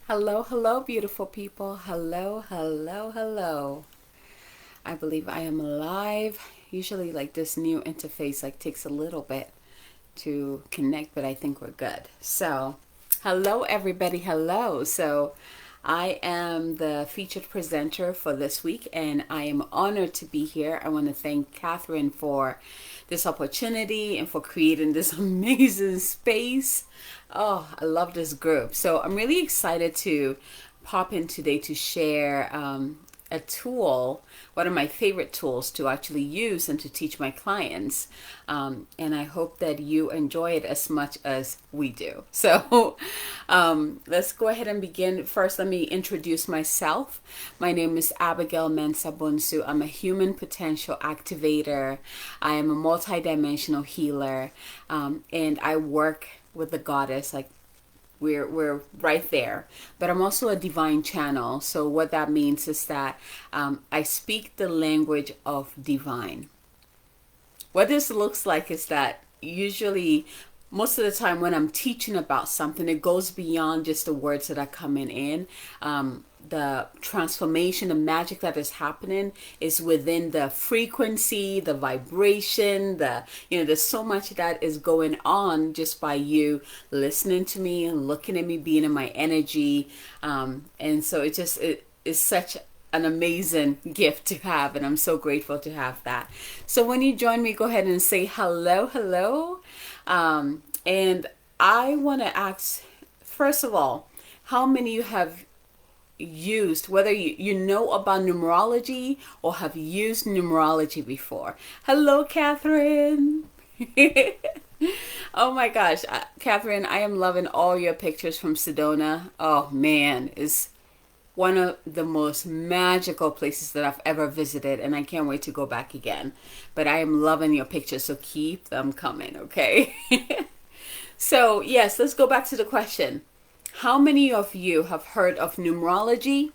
Hello, hello, beautiful people. Hello, hello, hello. I believe I am live. Usually, like this new interface, like takes a little bit to connect, but I think we're good. So, hello, everybody. Hello. So, I am the featured presenter for this week, and I am honored to be here. I want to thank Catherine for this opportunity and for creating this amazing space. Oh, I love this group. So, I'm really excited to pop in today to share a tool, one of my favorite tools to actually use and to teach my clients. And I hope that you enjoy it as much as we do. So let's go ahead and begin. First, let me introduce myself. My name is Abigail Mensah-Bonsu. I'm a human potential activator. I am a multidimensional healer. And I work with the goddess, like we're right there, but I'm also a divine channel. So what that means is that I speak the language of divine. What this looks like is that usually most of the time when I'm teaching about something, it goes beyond just the words that are coming in. The transformation, the magic that is happening is within the frequency, the vibration, there's so much that is going on just by you listening to me and looking at me, being in my energy. And so it is such an amazing gift to have, and I'm so grateful to have that. So when you join me, go ahead and say hello, hello. And I want to ask, first of all, how many you have used, whether you know about numerology or have used numerology before. Hello, Catherine. Oh my gosh, Catherine, I am loving all your pictures from Sedona. Oh man, it's one of the most magical places that I've ever visited, and I can't wait to go back again. But I am loving your pictures, so keep them coming, okay? So, yes, let's go back to the question. How many of you have heard of numerology?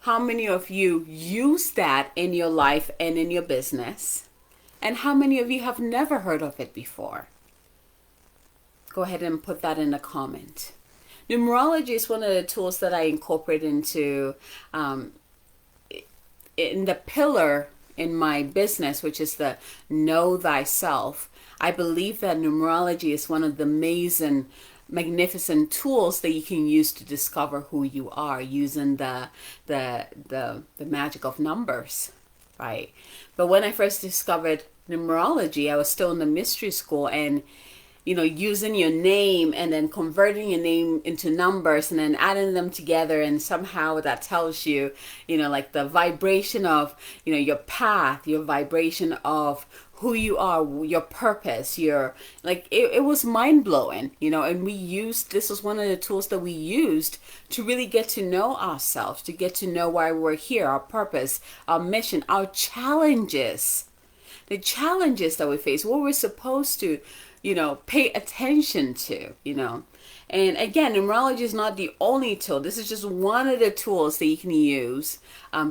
How many of you use that in your life and in your business? And how many of you have never heard of it before? Go ahead and put that in the comment. Numerology is one of the tools that I incorporate into in the pillar in my business, which is the know thyself. I believe that numerology is one of the amazing, magnificent tools that you can use to discover who you are using the magic of numbers, right? But when I first discovered numerology, I was still in the mystery school, and using your name and then converting your name into numbers and then adding them together, and somehow that tells you, like the vibration of, your path, your vibration of who you are, your purpose, it was mind blowing, and this was one of the tools that we used to really get to know ourselves, to get to know why we're here, our purpose, our mission, our challenges, the challenges that we face, what we're supposed to pay attention to, And again, numerology is not the only tool. This is just one of the tools that you can use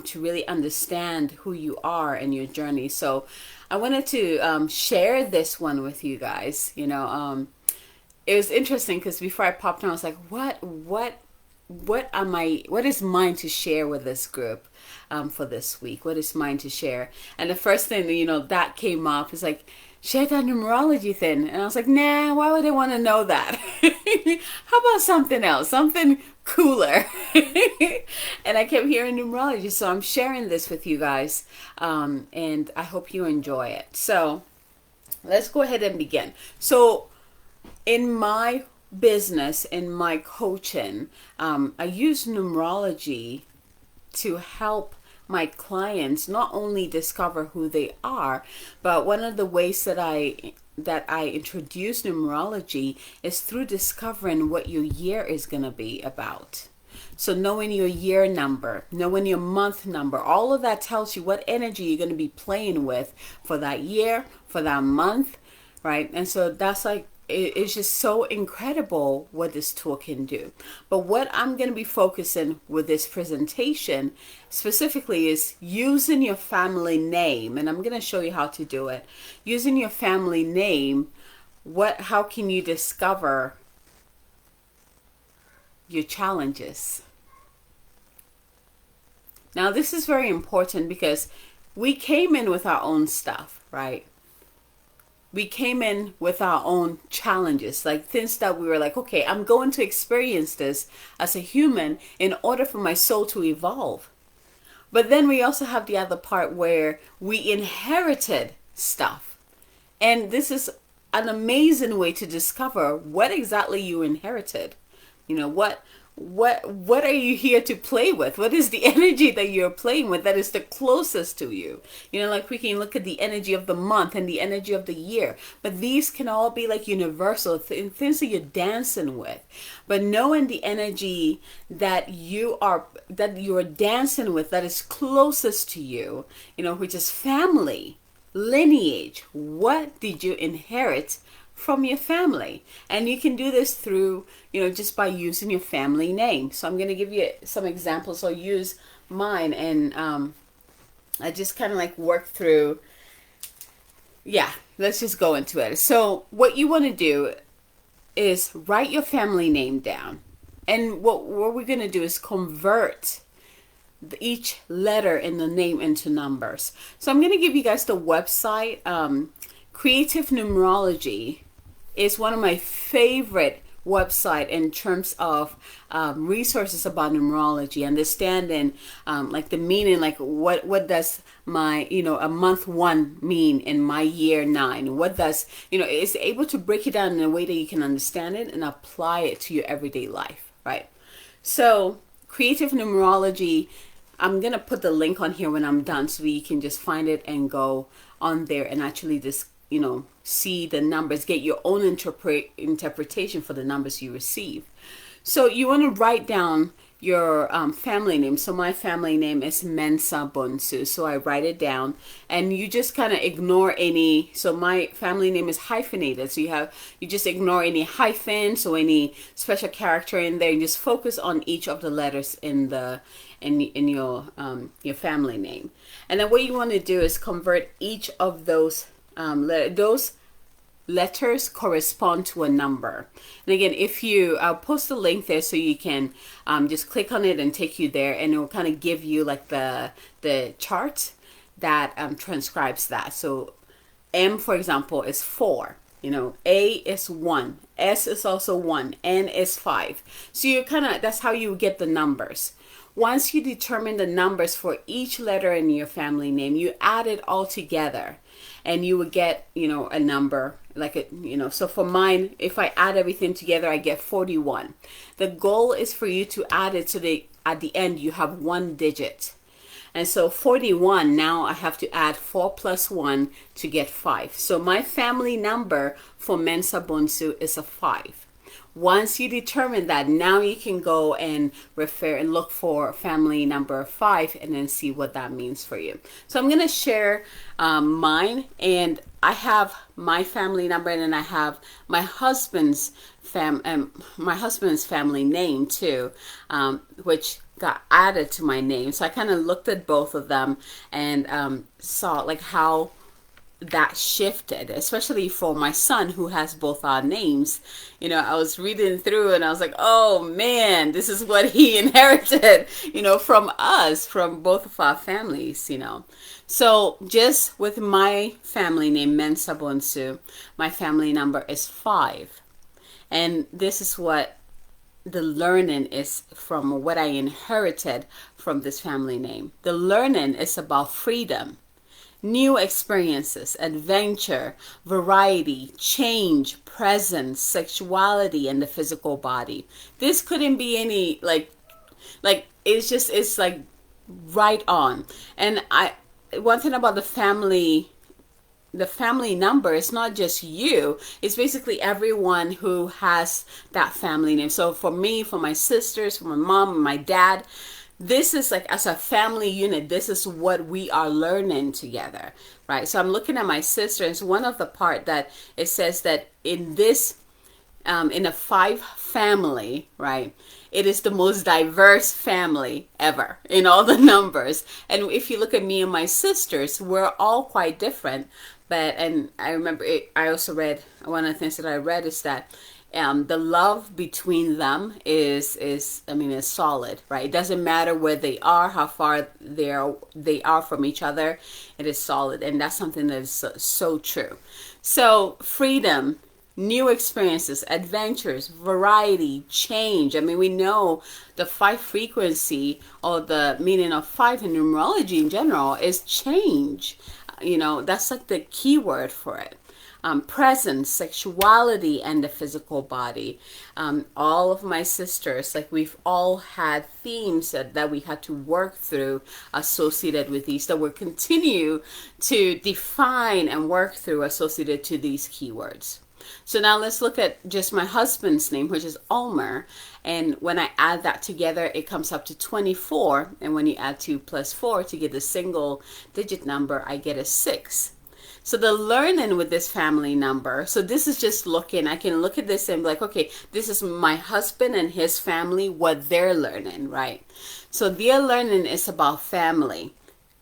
to really understand who you are and your journey. So I wanted to share this one with you guys. It was interesting because before I popped on, I was like, what is mine to share with this group for this week? What is mine to share? And the first thing that came up is like, share that numerology thing. And I was like, nah, why would I want to know that? How about something else, something cooler? And I kept hearing numerology, so I'm sharing this with you guys, and I hope you enjoy it. So let's go ahead and begin. So in my business, in my coaching, I use numerology to help my clients not only discover who they are, but one of the ways that I introduce numerology is through discovering what your year is going to be about. So knowing your year number, knowing your month number, all of that tells you what energy you're going to be playing with for that year, for that month, right? And so that's like, it's just so incredible what this tool can do. But what I'm going to be focusing with this presentation specifically is using your family name. And I'm going to show you how to do it. Using your family name, how can you discover your challenges. Now, this is very important because we came in with our own stuff, right? We came in with our own challenges, like things that we were like, okay, I'm going to experience this as a human in order for my soul to evolve. But then we also have the other part where we inherited stuff. And this is an amazing way to discover what exactly you inherited. You know, what are you here to play with? What is the energy that you're playing with that is the closest to you? You know, like we can look at the energy of the month and the energy of the year, but these can all be like universal things that you're dancing with. But knowing the energy that you're dancing with that is closest to you, you know, which is family, lineage. What did you inherit from your family? And you can do this through, you know, just by using your family name. So I'm going to give you some examples. I'll use mine, and I just kind of like work through. Yeah, let's just go into it. So what you want to do is write your family name down, and what we're going to do is convert each letter in the name into numbers. So I'm going to give you guys the website. Creative Numerology is one of my favorite website in terms of resources about numerology, understanding like the meaning, like what does my, you know, a month 1 mean in my year 9? What does, you know, it's able to break it down in a way that you can understand it and apply it to your everyday life, right? So Creative Numerology, I'm gonna put the link on here when I'm done so that you can just find it and go on there and actually just, you know, see the numbers, get your own interpretation for the numbers you receive. So you want to write down your family name. So my family name is Mensa Bonsu. So I write it down, and you just kind of ignore any. So my family name is hyphenated. So you just ignore any hyphens or any special character in there, and just focus on each of the letters in your family name. And then what you want to do is convert each of those letters correspond to a number. And again, I'll post a link there so you can just click on it and take you there, and it will kind of give you like the chart that transcribes that. So M, for example, is 4. You know, A is 1, S is also 1, N is 5. So you that's how you get the numbers. Once you determine the numbers for each letter in your family name, you add it all together, and you would get, you know, a number like it, you know. So for mine, if I add everything together, I get 41. The goal is for you to add it so that at the end you have 1 digit. And so 41, now I have to add 4 plus 1 to get 5. So my family number for Mensa Bonsu is a 5. Once you determine that, now you can go and refer and look for family number 5 and then see what that means for you. So I'm going to share mine, and I have my family number, and then I have my husband's family name too, which got added to my name. So I kind of looked at both of them and saw like how that shifted, especially for my son who has both our names. You know, I was reading through and I was like, oh man, this is what he inherited, you know, from us, from both of our families, you know. So just with my family name, Mensa Bonsu, my family number is 5. And this is what the learning is from what I inherited from this family name. The learning is about freedom, new experiences, adventure, variety, change, presence, sexuality, and the physical body. This couldn't be any like it's like right on. And one thing about the family number is not just you, it's basically everyone who has that family name. So for me, for my sisters, for my mom and my dad, this is like, as a family unit, this is what we are learning together, right? So I'm looking at my sister, and it's one of the part that it says that in this in a 5 family, right, it is the most diverse family ever in all the numbers. And if you look at me and my sisters, we're all quite different. And I remember I also read, one of the things that I read is that The love between them is I mean, is solid, right? It doesn't matter where they are, how far they are from each other. It is solid, and that's something that is so true. So freedom, new experiences, adventures, variety, change. I mean, we know the 5 frequency, or the meaning of 5 in numerology in general, is change. That's like the key word for it. Presence, sexuality, and the physical body. All of my sisters, like, we've all had themes that we had to work through associated with these, that we'll continue to define and work through associated to these keywords. So now let's look at just my husband's name, which is Ulmer. And when I add that together, it comes up to 24. And when you add 2 plus 4 to get a single digit number, I get a 6. So the learning with this family number, so this is just looking, I can look at this and be like, okay, this is my husband and his family, what they're learning, right? So their learning is about family,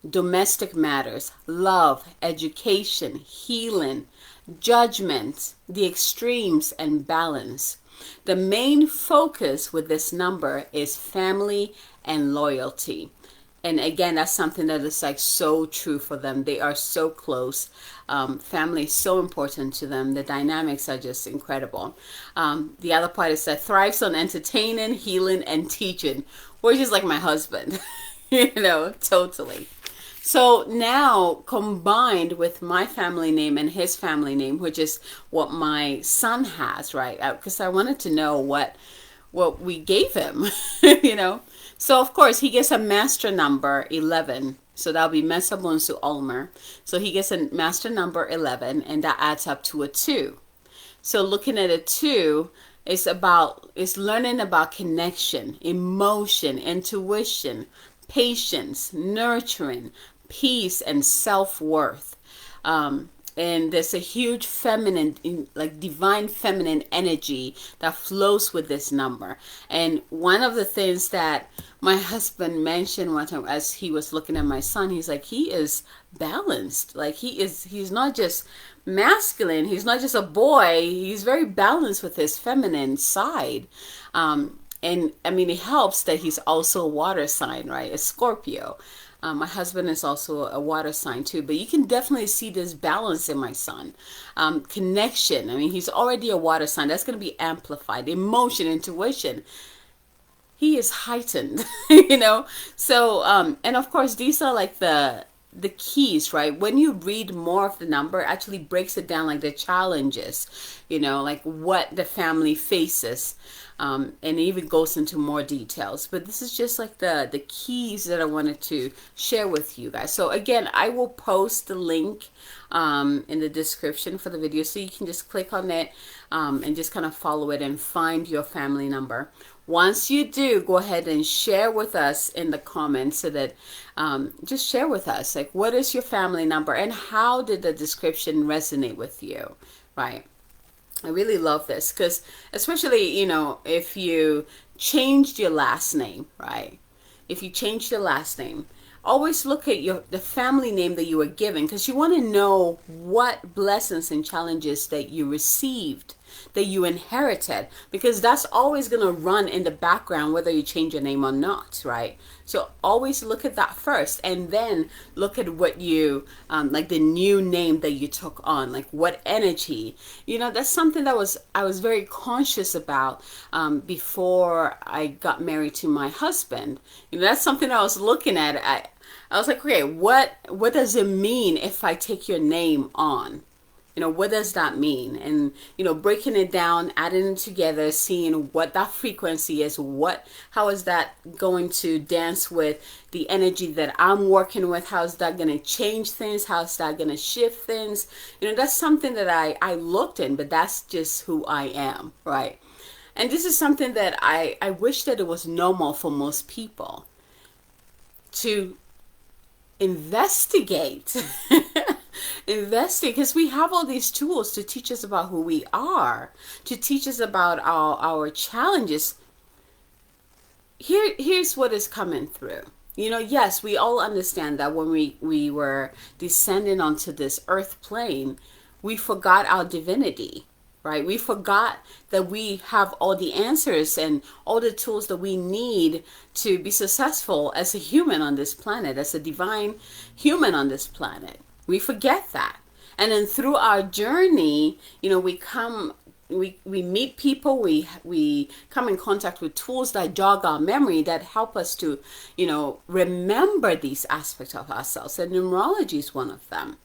domestic matters, love, education, healing, judgment, the extremes, and balance. The main focus with this number is family and loyalty. And again, that's something that is like so true for them. They are so close. Family is so important to them. The dynamics are just incredible. The other part is that thrives on entertaining, healing, and teaching, which is like my husband, totally. So now, combined with my family name and his family name, which is what my son has, right? Because I wanted to know what we gave him, So, of course, he gets a master number 11. So that'll be Mesabunsu Ulmer. So he gets a master number 11, and that adds up to a 2. So looking at a 2, it's learning about connection, emotion, intuition, patience, nurturing, peace, and self-worth. And there's a huge feminine, like divine feminine energy that flows with this number. And one of the things that my husband mentioned one time as he was looking at my son, he's like, he is balanced. Like he's not just masculine. He's not just a boy. He's very balanced with his feminine side. And I mean, it helps that he's also a water sign, right? A Scorpio. My husband is also a water sign too, but you can definitely see this balance in my son. Connection. I mean, he's already a water sign. That's going to be amplified. Emotion, intuition. He is heightened, So, and of course, these are like the keys, right? When you read more of the number, it actually breaks it down, like the challenges, like what the family faces. And it even goes into more details, but this is just like the keys that I wanted to share with you guys. So again, I will post the link in the description for the video, so you can just click on it and just kind of follow it and find your family number. Once you do, go ahead and share with us in the comments, so that just share with us, like, what is your family number and how did the description resonate with you, right? I really love this, because especially, if you changed your last name, right? If you changed your last name, always look at the family name that you were given, because you want to know what blessings and challenges that you received, that you inherited, because that's always going to run in the background whether you change your name or not, right? So always look at that first, and then look at what you like the new name that you took on, like what energy. That's something that I was very conscious about before I got married to my husband. That's something I was looking at. I was like, okay, what does it mean if I take your name on? What does that mean? And, breaking it down, adding it together, seeing what that frequency is, how is that going to dance with the energy that I'm working with? How is that going to change things? How is that going to shift things? That's something that I looked in, but that's just who I am, right? And this is something that I wish that it was normal for most people to investigate. Because we have all these tools to teach us about who we are, to teach us about our challenges. Here's what is coming through. Yes, we all understand that when we were descending onto this earth plane, we forgot our divinity, right? We forgot that we have all the answers and all the tools that we need to be successful as a human on this planet, as a divine human on this planet. We forget that. And then through our journey, we meet people, we come in contact with tools that jog our memory, that help us to, remember these aspects of ourselves. And numerology is one of them.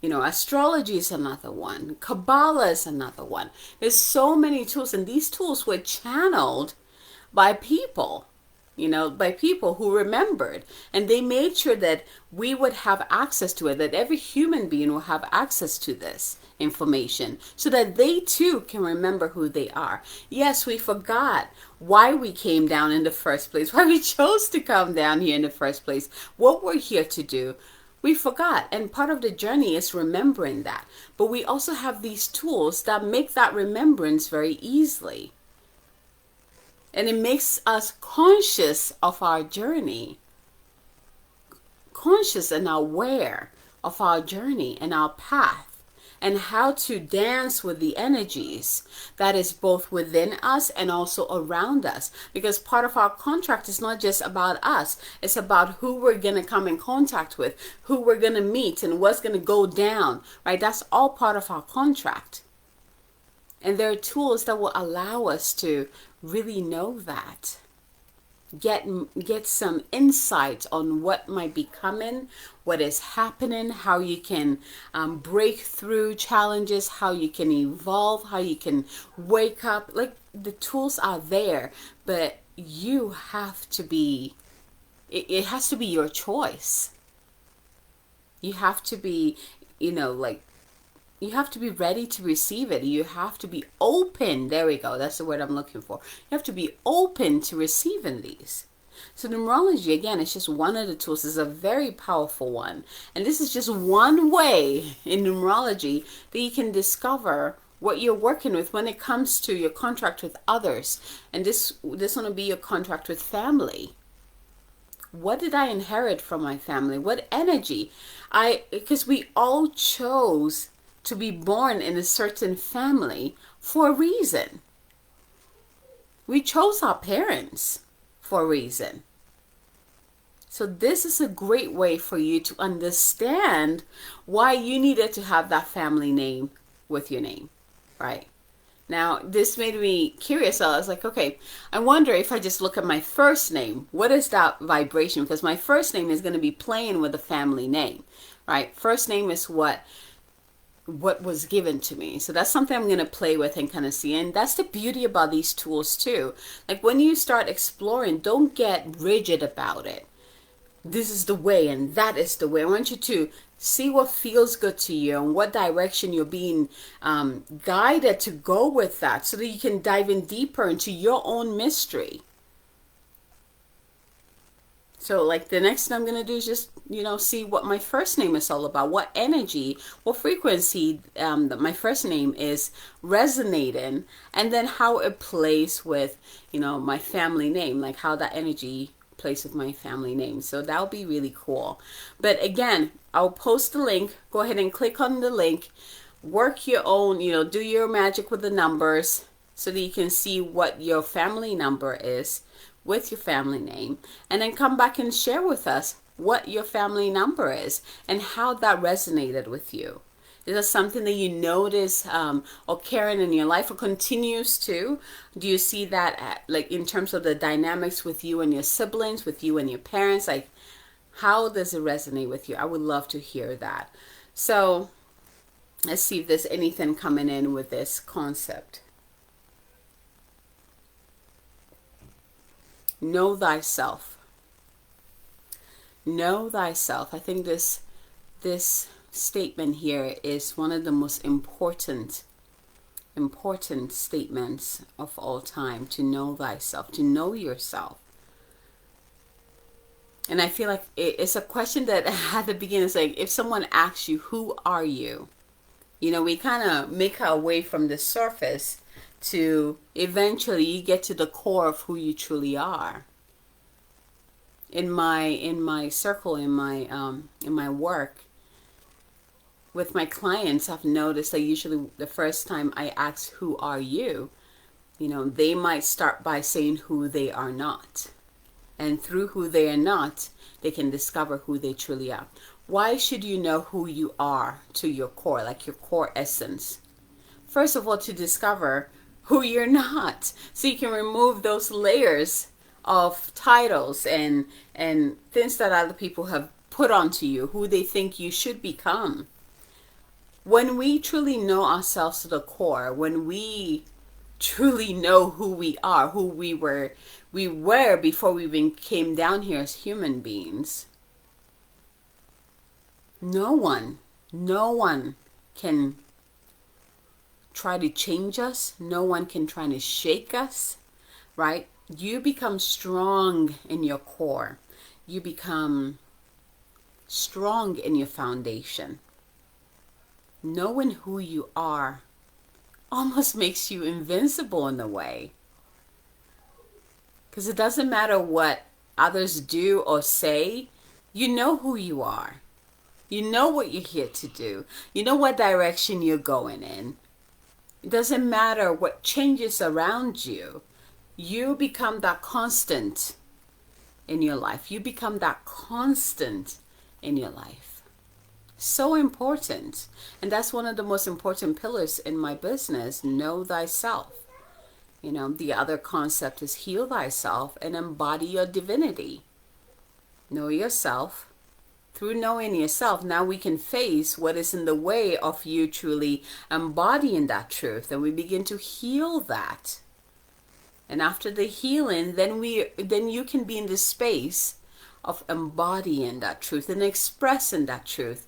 Astrology is another one. Kabbalah is another one. There's so many tools, and these tools were channeled by people, by people who remembered. And they made sure that we would have access to it, that every human being will have access to this information so that they too can remember who they are. Yes, we forgot why we came down in the first place, why we chose to come down here in the first place, what we're here to do. We forgot, and part of the journey is remembering that. But we also have these tools that make that remembrance very easily. And it makes us conscious of our journey, conscious and aware of our journey and our path, and how to dance with the energies that is both within us and also around us. Because part of our contract is not just about us. It's about who we're going to come in contact with, who we're going to meet, and what's going to go down, right? That's all part of our contract. And there are tools that will allow us to really know that. Get some insight on what might be coming, what is happening, how you can break through challenges, how you can evolve, how you can wake up. Like, the tools are there, but you have to be, it has to be your choice. You have to be, you have to be ready to receive it. You have to be open. There we go. That's the word I'm looking for. You have to be open to receiving these. So numerology, again, is just one of the tools. It's a very powerful one. And this is just one way in numerology that you can discover what you're working with when it comes to your contract with others. And this one will be your contract with family. What did I inherit from my family? What energy? Because we all chose to be born in a certain family for a reason. We chose our parents for a reason. So this is a great way for you to understand why you needed to have that family name with your name, right? Now, this made me curious. So I was like, okay, I wonder if I just look at my first name, what is that vibration? Because my first name is going to be playing with the family name, right? First name is what was given to me. So that's something I'm going to play with and kind of see. And that's the beauty about these tools too. Like, when you start exploring, don't get rigid about it. This is the way and that is the way. I want you to see what feels good to you and what direction you're being guided to go with that, so that you can dive in deeper into your own mystery. So like, the next thing I'm going to do is just, see what my first name is all about, what energy, what frequency that my first name is resonating, and then how it plays with, my family name, like how that energy plays with my family name. So that'll be really cool. But again, I'll post the link. Go ahead and click on the link. Work your own, do your magic with the numbers so that you can see what your family number is with your family name, and then come back and share with us what your family number is and how that resonated with you. Is that something that you notice occurring in your life or continues to? Do you see that like in terms of the dynamics with you and your siblings, with you and your parents? Like, how does it resonate with you? I would love to hear that. So let's see if there's anything coming in with this concept. Know thyself. Know thyself. I think this statement here is one of the most important statements of all time. To know thyself, to know yourself. And I feel like it's a question that at the beginning is like, if someone asks you, who are you? We kind of make our way from the surface to eventually you get to the core of who you truly are. In my circle, in my work, with my clients, I've noticed that usually the first time I ask, who are you? They might start by saying who they are not. And through who they are not, they can discover who they truly are. Why should you know who you are to your core, like your core essence? First of all, to discover who you're not, so you can remove those layers of titles and things that other people have put onto you, who they think you should become. When we truly know ourselves to the core, when we truly know who we are, who we were before we even came down here as human beings, no one can try to change us. No one can try to shake us, right? You become strong in your core. You become strong in your foundation. Knowing who you are almost makes you invincible in a way. Because it doesn't matter what others do or say, you know who you are. You know what you're here to do. You know what direction you're going in. It doesn't matter what changes around you. You become that constant in your life. You become that constant in your life. So important. And that's one of the most important pillars in my business. Know thyself. The other concept is heal thyself and embody your divinity. Know yourself. Through knowing yourself, now we can face what is in the way of you truly embodying that truth. And we begin to heal that. And after the healing, then you can be in the space of embodying that truth and expressing that truth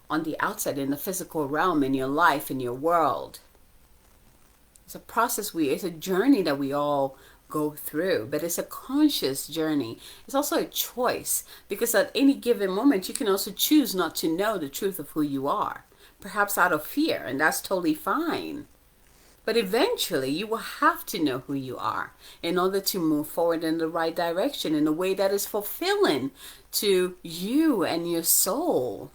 on the outside, in the physical realm, in your life, in your world. It's a process, it's a journey that we all go through, but it's a conscious journey. It's also a choice, because at any given moment, you can also choose not to know the truth of who you are, perhaps out of fear, and that's totally fine. But eventually, you will have to know who you are in order to move forward in the right direction, in a way that is fulfilling to you and your soul.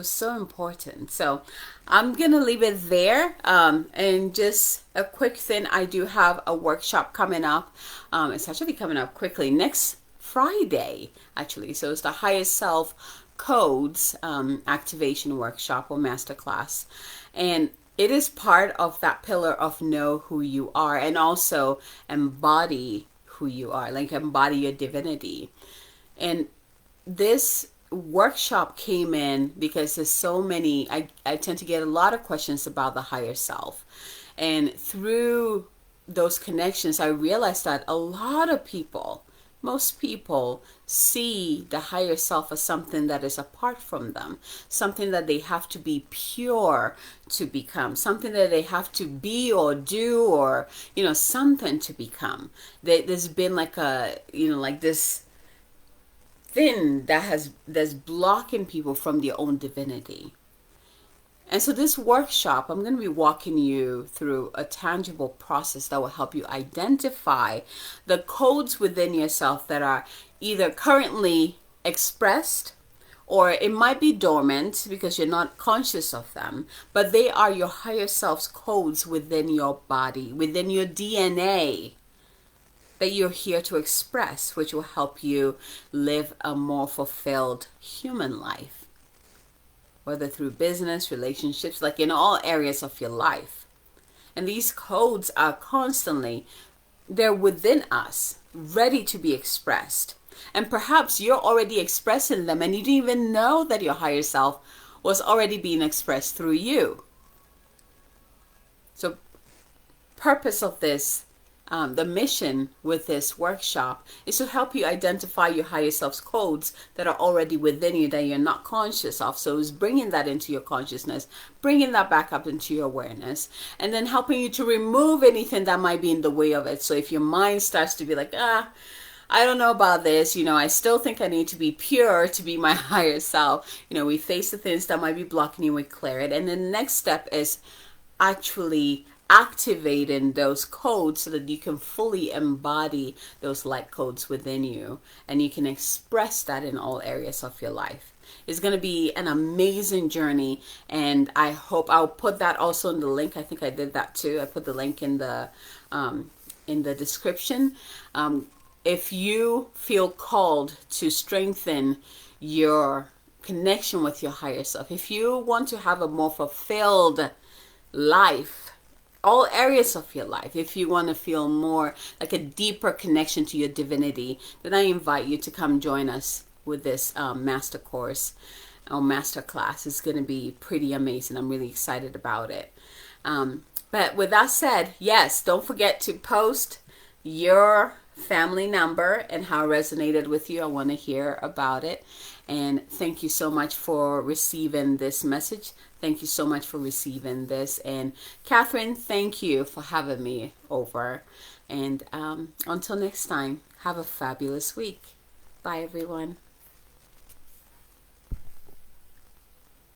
So important. So I'm going to leave it there. And just a quick thing, I do have a workshop coming up. It's actually coming up quickly next Friday, actually. So it's the Higher Self Codes Activation Workshop or Masterclass. And it is part of that pillar of know who you are and also embody who you are, like embody your divinity. And this workshop came in because there's so many, I tend to get a lot of questions about the higher self. And through those connections, I realized that a lot of people, most people, see the higher self as something that is apart from them, something that they have to be pure to become, something that they have to be or do, or, something to become. There's been like this thing that's blocking people from their own divinity. And so this workshop, I'm going to be walking you through a tangible process that will help you identify the codes within yourself that are either currently expressed, or it might be dormant because you're not conscious of them, but they are your higher self's codes within your body, within your DNA, that you're here to express, which will help you live a more fulfilled human life, whether through business, relationships, like in all areas of your life. And these codes are constantly, they're within us, ready to be expressed. And perhaps you're already expressing them and you didn't even know that your higher self was already being expressed through you. So purpose of this, the mission with this workshop is to help you identify your higher self's codes that are already within you that you're not conscious of. So it's bringing that into your consciousness, bringing that back up into your awareness, and then helping you to remove anything that might be in the way of it. So if your mind starts to be like, I don't know about this, I still think I need to be pure to be my higher self. We face the things that might be blocking you, we clear it. And the next step is actually activating those codes so that you can fully embody those light codes within you, and you can express that in all areas of your life. It's going to be an amazing journey, and I hope I'll put that also in the link. I think I did that too. I put the link in the description. If you feel called to strengthen your connection with your higher self, if you want to have a more fulfilled life, all areas of your life, if you want to feel more like a deeper connection to your divinity, then I invite you to come join us with this master course or master class. It's going to be pretty amazing. I'm really excited about it. But with that said, yes, don't forget to post your family number and how it resonated with you. I want to hear about it. And thank you so much for receiving this message. Thank you so much for receiving this. And Catherine, thank you for having me over. And until next time, have a fabulous week. Bye, everyone.